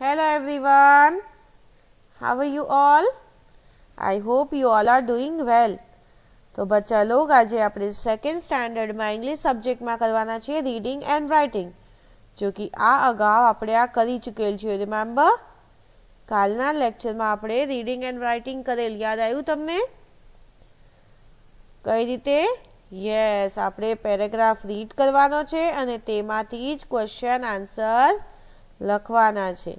Hello everyone, how are you all? I hope you all are doing well. तो बच्चा लोग आज આપણે સેકન્ડ સ્ટાન્ડર્ડમાં ઇંગ્લિશ સબ્જેક્ટમાં કરવાના છે રીડિંગ એન્ડ રાઇટિંગ, જો કે આ અગાઉ આપણે આ કરી ચૂકેલ છે. રિમેમ્બર, કાલના લેક્ચરમાં આપણે રીડિંગ એન્ડ રાઇટિંગ કરેલ, યાદ આવ્યું તમને? કઈ રીતે? યસ, આપણે પેરેગ્રાફ રીડ કરવાનો છે અને તેમાંથી જ ક્વેશ્ચન આન્સર લખવાના છે.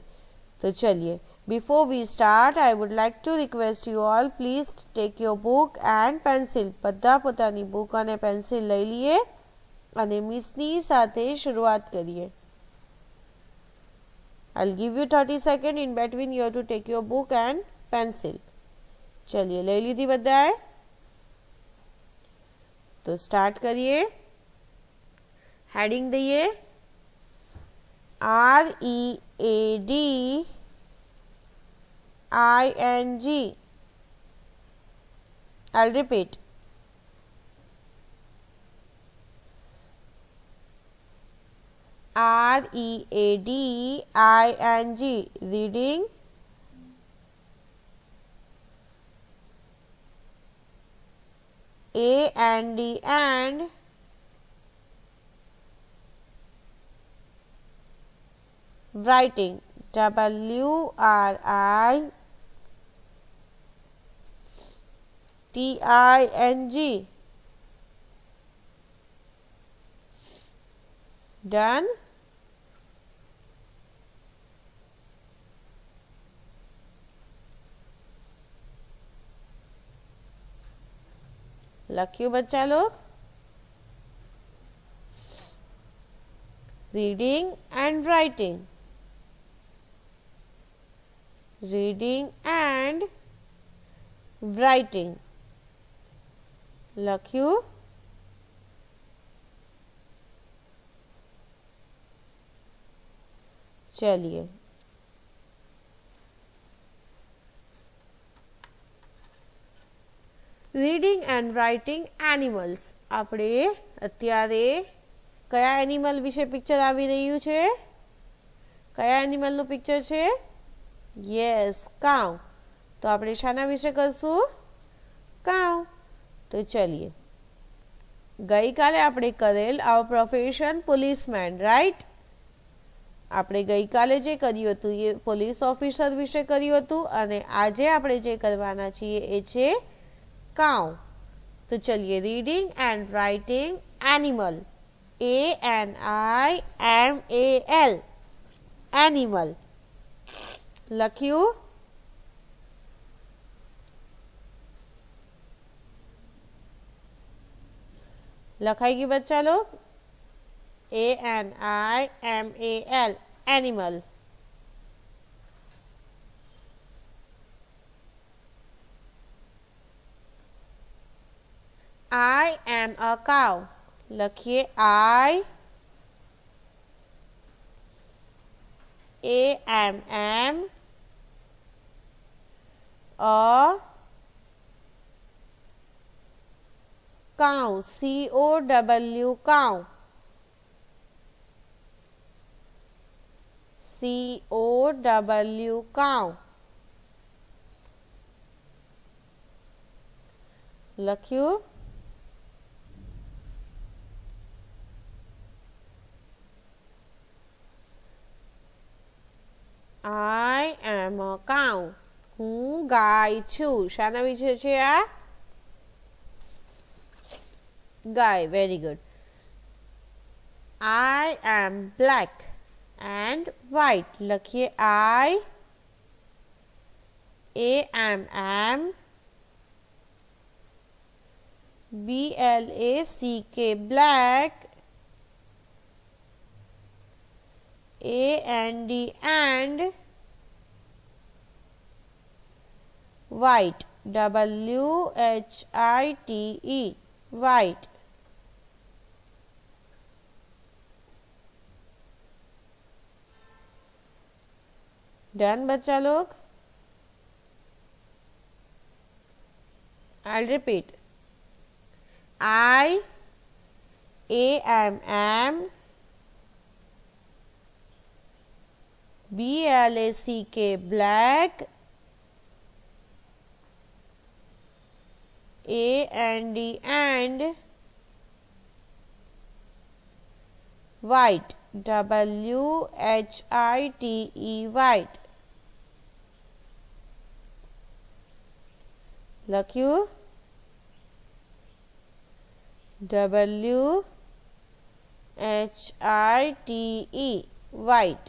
તો ચલિए, before we start I would like to request you all, please take your book and pencil. બધા પોતાની બુક અને પેન્સિલ લઈ લઈએ અને મિસની સાથે શરૂઆત કરીએ. I'll give you 30 seconds in between you have to take your book and pencil. ચલિए, લઈ લીધી બધાએ? તો સ્ટાર્ટ કરીએ. હેડિંગ દઈએ READING. I'll repeat. READING. Reading. And writing. WRITING. Done. लख्यू बच्चा लोग. Reading and writing. Reading and writing. लख्यू. चलिए, રીડિંગ એન્ડ રાઇટિંગ એનિમલ્સ. આપણે અત્યારે કયા એનિમલ વિશે પિક્ચર આવી રહ્યું છે? કયા એનિમલનું પિક્ચર છે? યસ, કાઉ. તો આપણે શાના વિશે કરશું? કાઉ. તો ચલીએ, ગઈકાલે આપણે કરેલ આवर પ્રોફેશન પોલીસમેન, રાઈટ? આપણે ગઈકાલે જે કર્યું હતું એ પોલીસ ઓફિસર વિશે કર્યું હતું અને આજે આપણે જે કરવાના છીએ એ છે cow. तो चलिए, reading and writing animal. ANIMAL. Animal. लख्यू. लखाएगी बच्चा लोग? ANIMAL. Animal. I am a cow. लखिए I am a cow. COW. cow. COW. cow. लख्यू. I am a cow. હું ગાય છું. શાના વિશે છે આ? ગાય. Very good. I am black and white. લખીએ I am BLACK. black. AND and white. WHITE. white. Done बच्चा लोग? I'll repeat. I am BLACK black. AND and. White. WHITE white. લખ્યું WHITE white.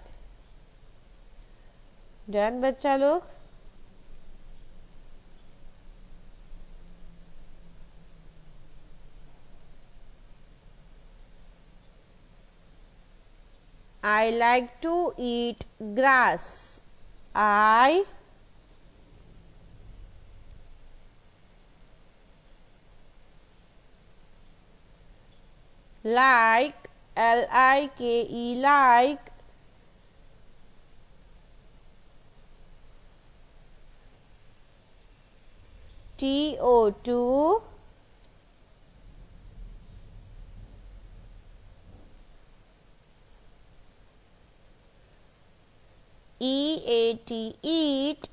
डन बच्चा लोग. I like to eat grass. I like, LIKE like, TO2 EAT eat,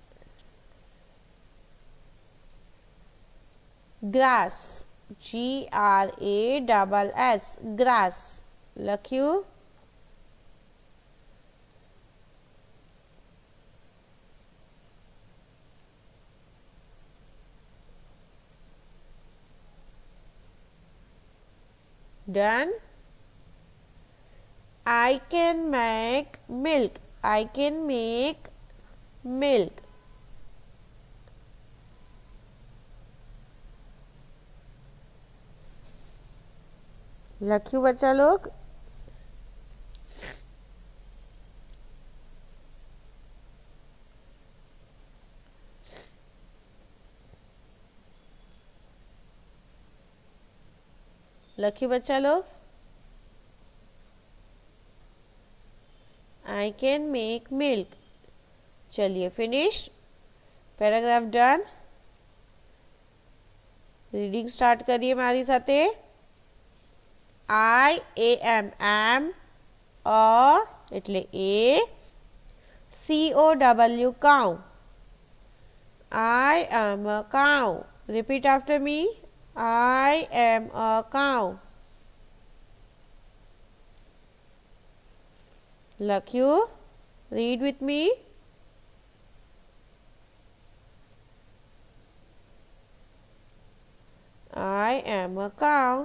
grass. GRASS grass. લખ્યું done. I can make milk. I can make milk. લખ્યું બચ્ચા log. લખ્યું બચ્ચા log. I can make milk. चलिए finish. Paragraph done. Reading start करिए मारी साथे. I am એટલે A. COW cow. I am a cow. Repeat after me. I am a cow. લખ્યું. Read with me. I am a cow.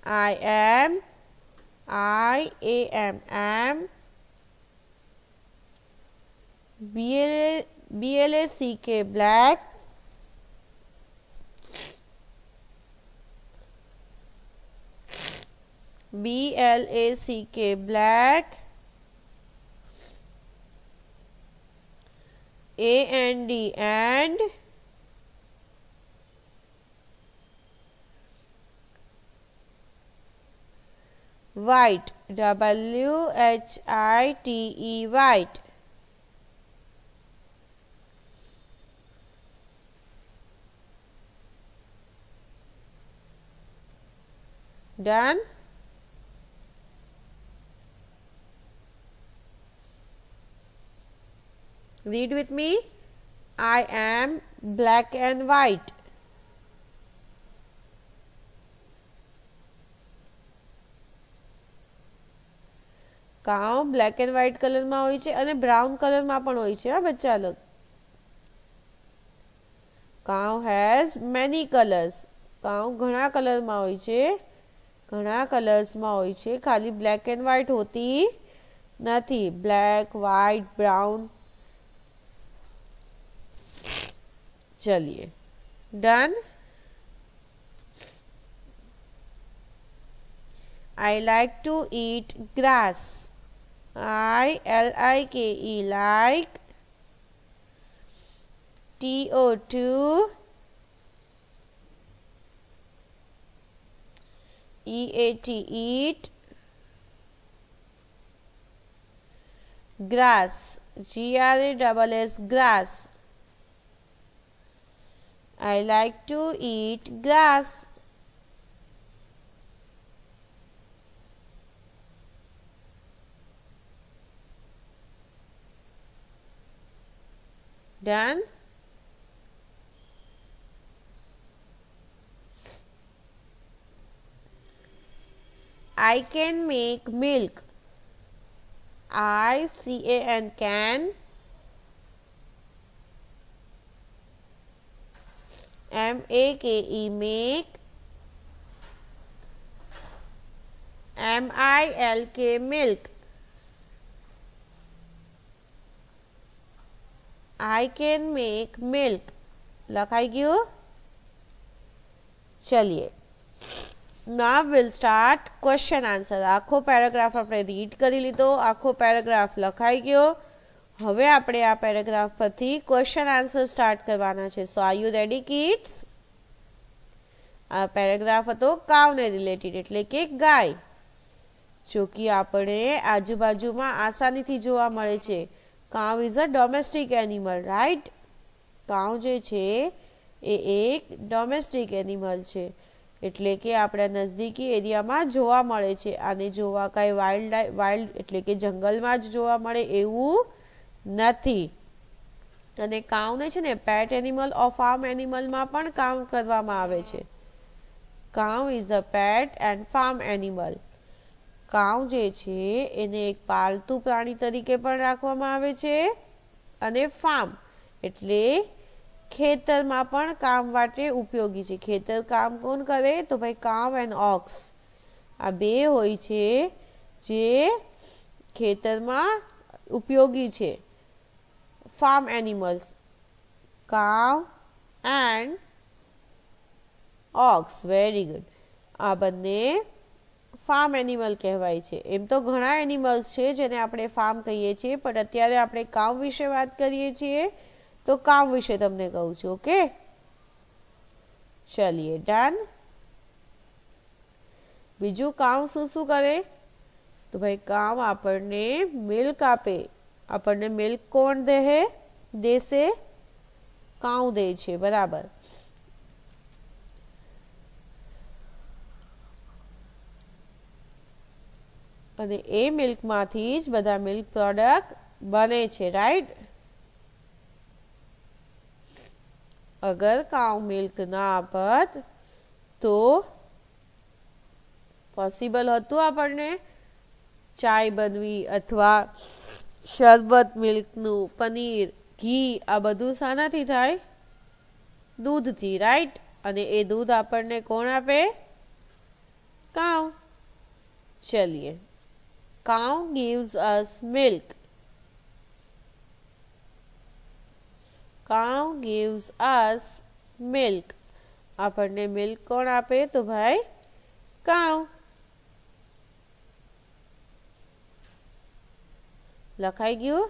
I am BLACK black. BLACK black. AND and. White. WHITE white. Done. Read with me. I am black and white. Cow black and white કલરમાં હોય છે અને brown કલરમાં પણ હોય છે. હા બચ્ચા લોગ. Cow has many colours. Cow ઘણા કલરમાં હોય છે. ઘણા કલર્સમાં હોય છે. ખાલી બ્લેક એન્ડ વ્હાઇટ હોતી નથી. Black white brown. ચલિए done. I like to eat grass. ILIKE like. TO2 EAT eat. Grass. GRASS grass. I like to eat grass. Done. I can make milk. I-C-A-N, can. M-A-K-E, make. M-I-L-K, milk. I can make milk. લખાઈ ગયું? ચલીએ, now we'll start question answer. આખો paragraph આપણે read કરી લીધો, આખો paragraph લખાઈ ગયો. હવે આપણે આ પેરેગ્રાફ પરથી ક્વેશ્ચન આન્સર સ્ટાર્ટ કરવાના છે. સો આર યુ રેડી કિડ્સ? આ પેરેગ્રાફ હતો કાવને રિલેટેડ, એટલે કે ગાય, જો કે આપણે આજુબાજુમાં આસાનીથી જોવા મળે છે. Cow is a domestic animal, right? કાવ જે છે એ એક ડોમેસ્ટિક એનિમલ છે, એટલે કે આપણા નજદીકી એરિયામાં જોવા મળે છે. આને જોવા કાંઈ વાઇલ્ડ એટલે કે જંગલમાં જ જોવા મળે એવું નથી. અને કાવને છે ને પેટ એનિમલ ઓર ફાર્મ એનિમલમાં પણ કાઉન્ટ કરવામાં આવે છે. Cow is a pet and farm animal. Cow જે છે એને એક પાલતુ પ્રાણી તરીકે પણ રાખવામાં આવે છે, અને ફાર્મ એટલે ખેતરમાં પણ કામ માટે ઉપયોગી છે. ખેતર કામ કોણ કરે? તો ભાઈ કાવ એન્ડ ઓક્સ, આ બે હોય છે જે ખેતરમાં ઉપયોગી છે. ફાર્મ એનિમલ્સ કાવ એન્ડ ઓક્સ, વેરી ગુડ. આ બંને ફાર્મ એનિમલ કહેવાય છે. એમ તો ઘણા એનિમલ્સ છે જેને આપણે ફાર્મ કહીએ છીએ, પણ અત્યારે આપણે કાવ વિશે વાત કરીએ છીએ, તો કાવ વિશે તમને કહું છું. ઓકે, ચલીએ, ડન. બીજું કાવ શું શું કરે? તો ભાઈ કાવ આપણને મિલ્ક આપે. આપણને મિલ્ક કોણ દેશે? કાવ દે છે, બરાબર. અને એ મિલ્કમાંથી જ બધા મિલ્ક પ્રોડક્ટ બને છે, રાઈટ? અગર કાવ મિલ્ક ના આપત તો પોસિબલ હતું આપણને ચાય બનવી, અથવા શરબત મિલ્કનું, પનીર, ઘી, આ બધું શાનાથી થાય? દૂધથી, રાઈટ? અને એ દૂધ આપણને કોણ આપે? કાવ. ચલીએ, cow gives us milk. Cow gives us milk. આપણને મિલ્ક કોણ આપે? તો ભાઈ કાવ. લખાઈ ગયું?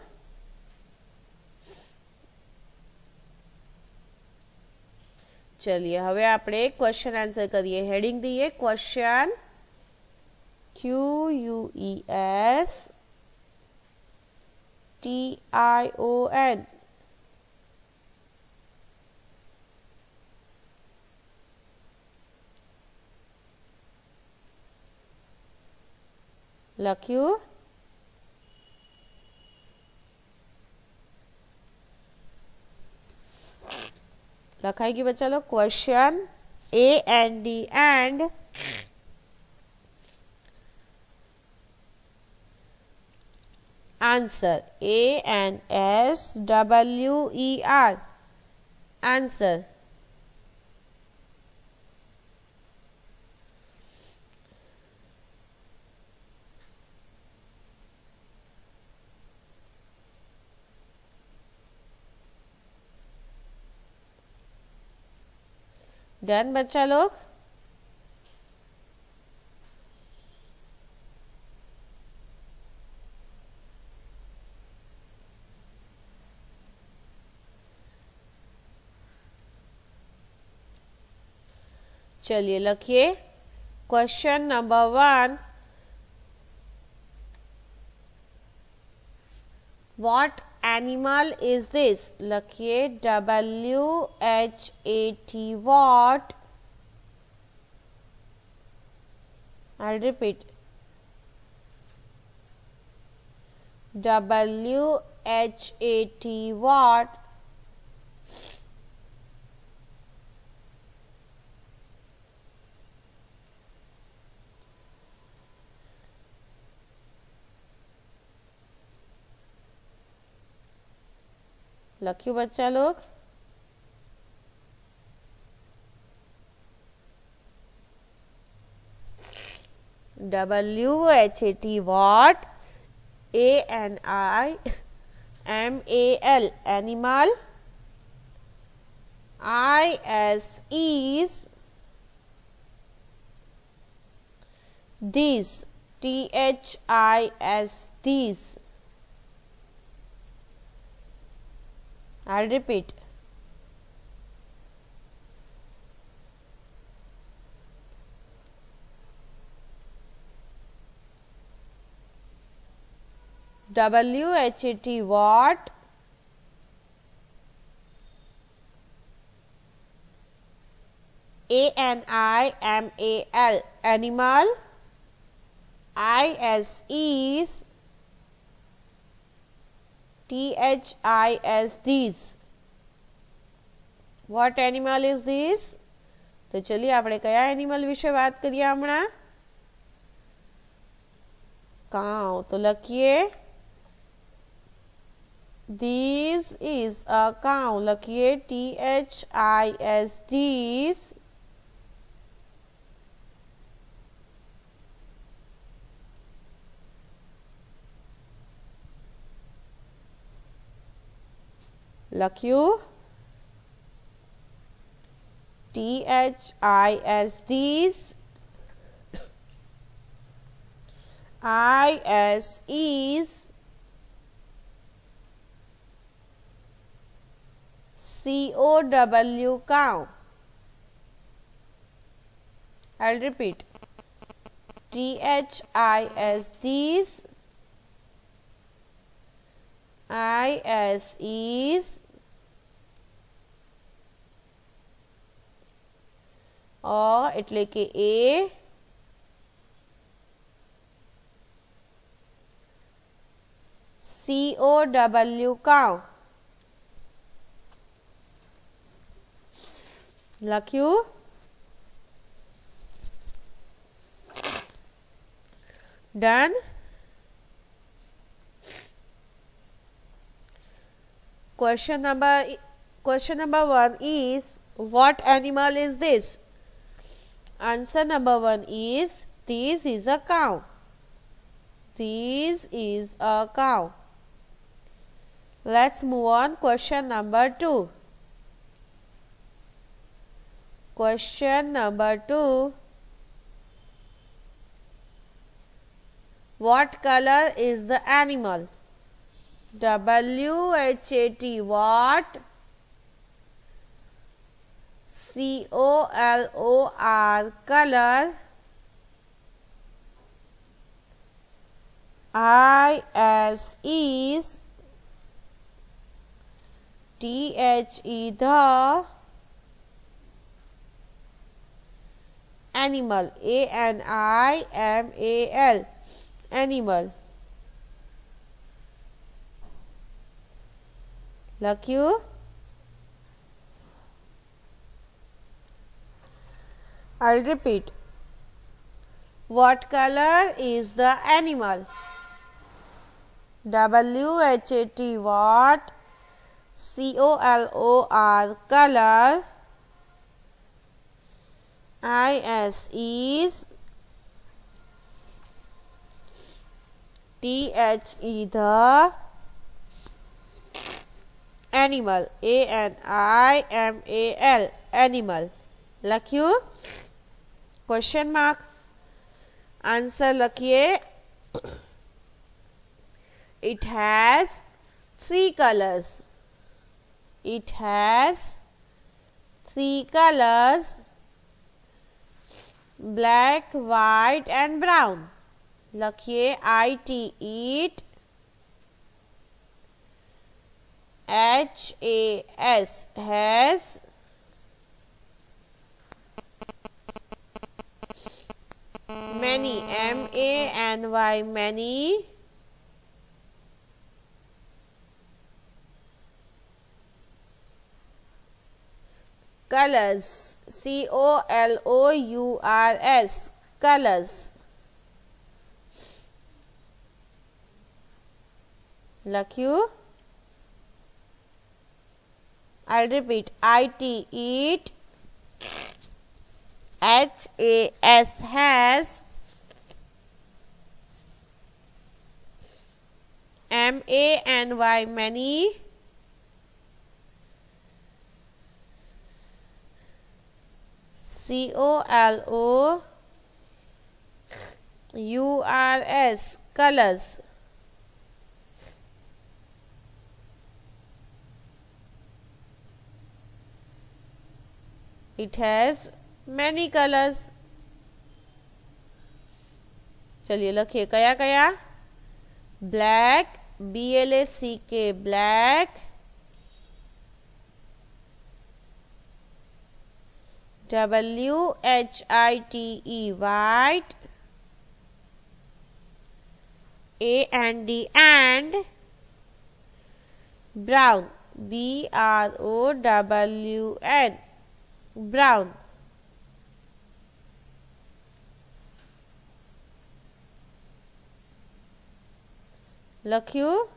ચલીએ, હવે આપણે ક્વેશ્ચન આન્સર કરીએ. હેડિંગ દઈએ ક્વેશ્ચન, Question. લખ્યું? લખાઈ ગયું બચ્ચા log? Question AND and answer. ANSWER, answer. Done बच्चा लोग? चलिए लिखिए question number 1. What animal is this? लिखिए WHAT, what? I'll repeat. WHAT, what? लख्यू बच्चा लोग? WHAT what? ANIMAL animal. IS these. THIS these. I'll repeat. WHAT what? ANIMAL animal. IS THIS these. What animal is this? तो चलिए આપણે કયા animal વિશે વાત કરીએ હમણાં? કાઉ. તો લખીએ This is a cow. લખીએ THIS these. લખ્યું THIS these. IS COW cow. I'll repeat. THIS these. IS એટલે કે A COW cow. લખ્યું? Done? Question number 1 is, what animal is this? Answer number 1 is, this is a cow. This is a cow. Let's move on. Question number 2. Question number 2. What color is the animal? WHAT what? COLOR color. IS is. THE the. Animal. ANIMAL animal. લખ્યું? I'll repeat. What color is the animal? WHAT what? COLOR color. IS is. THE the. Animal. ANIMAL animal. લખ્યું? Question mark. Answer લખીએ. It has 3 colors. It has 3 colors. Black, white and brown. લખીએ IT eat. HAS has. Many MANY many. Colors COLOURS colors. લખ્યું? I'll repeat. IT, eat. HAS, has. MANY, many. COLOURS, colors. It has many colors. चलिए लखिए कया कया. Black, BLACK, black. WHITE, white. AND, and. Brown, BROWN, brown. लख्यू.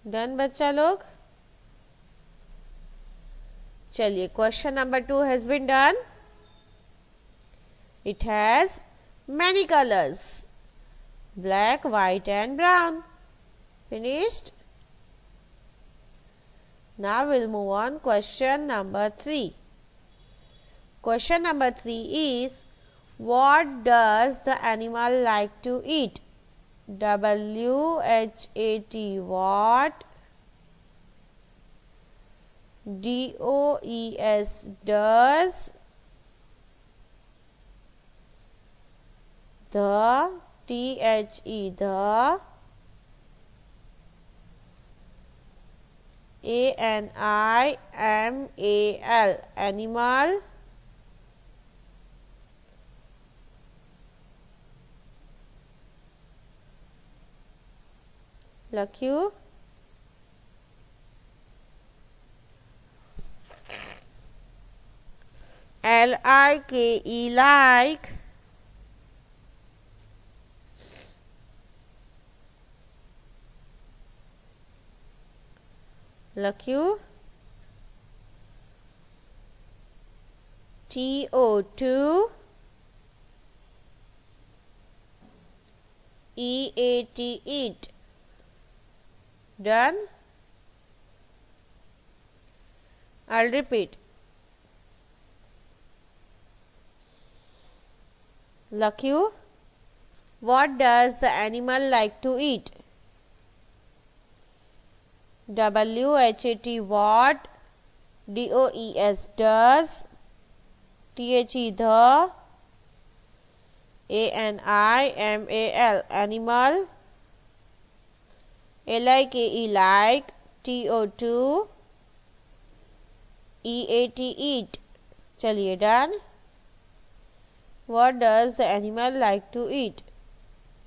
Done बच्चा लोग. चलिए question number 2 has been done. It has many colors. Black, white and brown. Finished. Now we'll move on. Question number 3. Question number 3 is, what does the animal like to eat? WHAT, what. DOES, does. The, THE, the. ANIMAL, animal. लख्यू. LIKE, like. लख्यू. TO2, EAT, eat. Done. I'll repeat. Lખ્યું. What does the animal like to eat? WHAT, what. DOES, does. THE, the. ANIMAL, animal. LIKE, like. TO2, EAT, eat. चलिए done. What does the animal like to eat?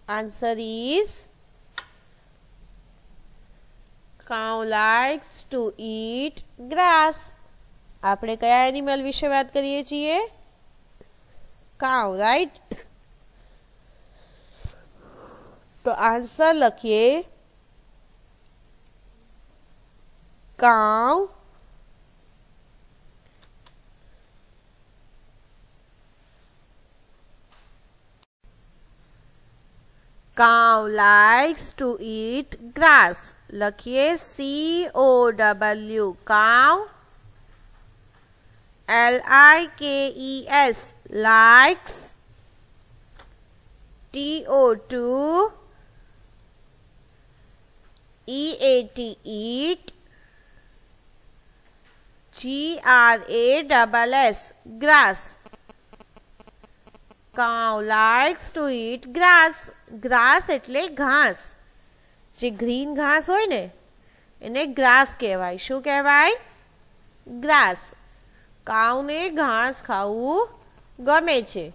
Answer is, cow likes to eat grass. આપણે કયા animal વિશે વાત કરીએ છીએ? કાઉ, right? તો answer લખીએ cow likes to eat grass. લખીએ COW, cow. LIKES, likes. TO2, EAT, eat. GRASS, grass. Cow likes to eat grass. Grass એટલે ઘાસ. જે ગ્રીન ઘાસ હોય ને એને ગ્રાસ કહેવાય. શું કહેવાય? ગ્રાસ. કાઉને ઘાસ ખાવું ગમે છે.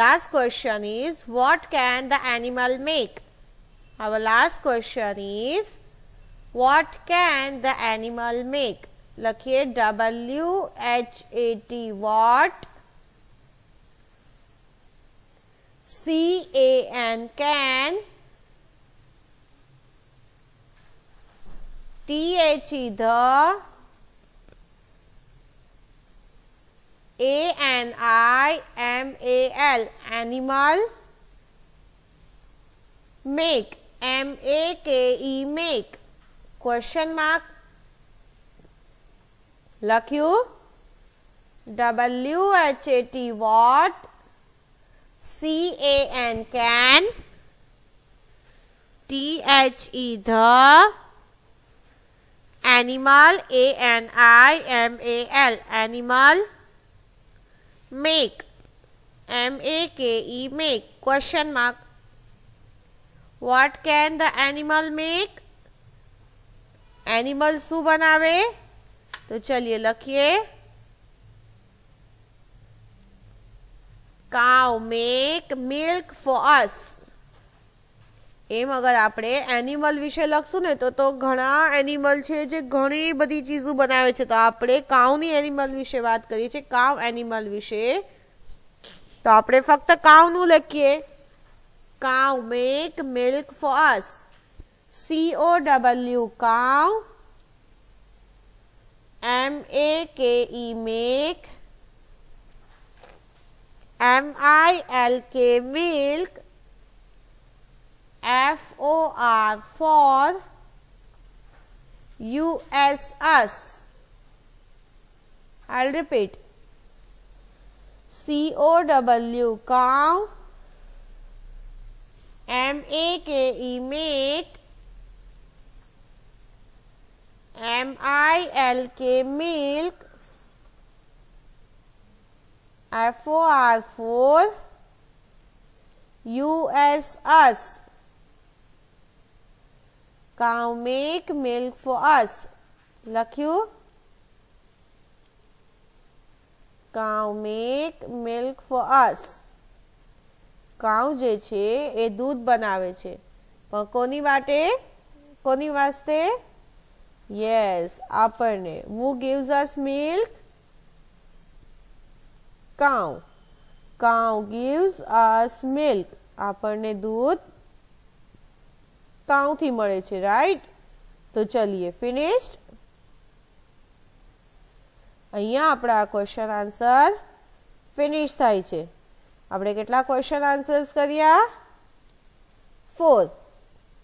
Last question is, what can the animal make? Our last question is, what can the animal make? લખીએ WHAT, what. CAN, can. THE the, ANIMAL animal, make MAKE make question mark લખ્યું. WHAT what, CAN can, THE the, animal ANIMAL animal, make MAKE make question mark. What can the animal make? Animal શું બનાવે? तो चलिए लखिए. Cow make milk for us. एम अगर આપણે animal વિશે લખશું ને તો ઘણા એનિમલ છે જે ઘણી બધી ચીજો બનાવે છે. તો આપણે કાઉની એનિમલ વિશે વાત કરીએ છીએ. કાઉ એનિમલ વિશે તો આપણે ફક્ત કાઉનું લખીએ. Cow make milk for us. COW cow, MAKE make, MILK milk, FOR for, US us. I'll repeat. COW cow, MAKE make, MILK milk, FOR for, US us. Cow make milk for us. લખ્યું. Cow make milk for us. કાઉ જે છે એ દૂધ બનાવે છે પણ કોની માટે? કોની વાસ્તે? યસ, આપણને. Who gives us milk? Cow. Cow gives us milk. આપણને दूध काउ थी મળે છે, રાઈટ? તો ચલિए ફિનિશ્ડ. અહીંયા આપણા ક્વેશ્ચન આન્સર ફિનિશ થાય છે. આપણે કેટલા ક્વેશ્ચન આન્સર્સ કર્યા? 4.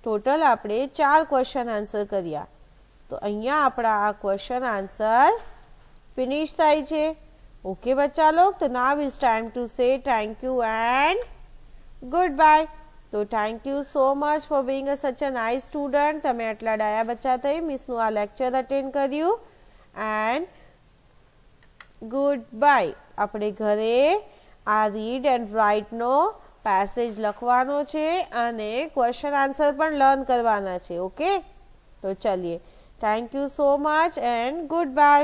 ટોટલ આપણે 4 ક્વેશ્ચન આન્સર કર્યા. તો અહીંયા આપણા આ ક્વેશ્ચન આન્સર ફિનિશ થાય છે. ઓકે બચ્ચા લોગ, તો now is time to say thank you and goodbye. तो thank you so much for being such a nice student. तमे आटला डाया बच्चा थई मिसनु आ लेक्चर अटेन्ड कर्यु एंड गुड बाय. આપણે ઘરે આ રીડ એન્ડ રાઇટ નો પેસેજ લખવાનો છે અને ક્વેશ્ચન આન્સર પણ લર્ન કરવાના છે. ઓકે, તો ચલિए. Thank you so much and good bye.